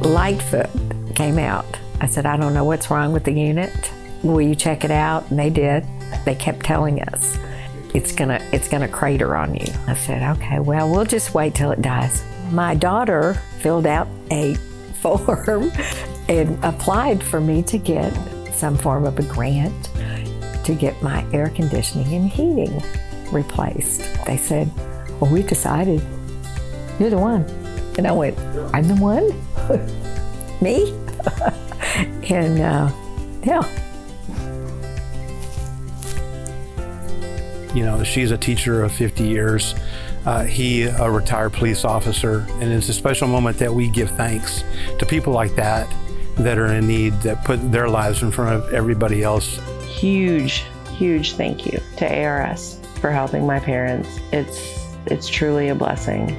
Lightfoot came out. I said, I don't know what's wrong with the unit. Will you check it out? And they did. They kept telling us, it's gonna crater on you. I said, okay, well, we'll just wait till it dies. My daughter filled out a form and applied for me to get some form of a grant to get my air conditioning and heating replaced. They said, well, we decided you're the one. And I went, I'm the one? Me? And yeah. You know, she's a teacher of 50 years. He, a retired police officer. And it's a special moment that we give thanks to people like that are in need, that put their lives in front of everybody else. Huge thank you to ARS for helping my parents. It's truly a blessing.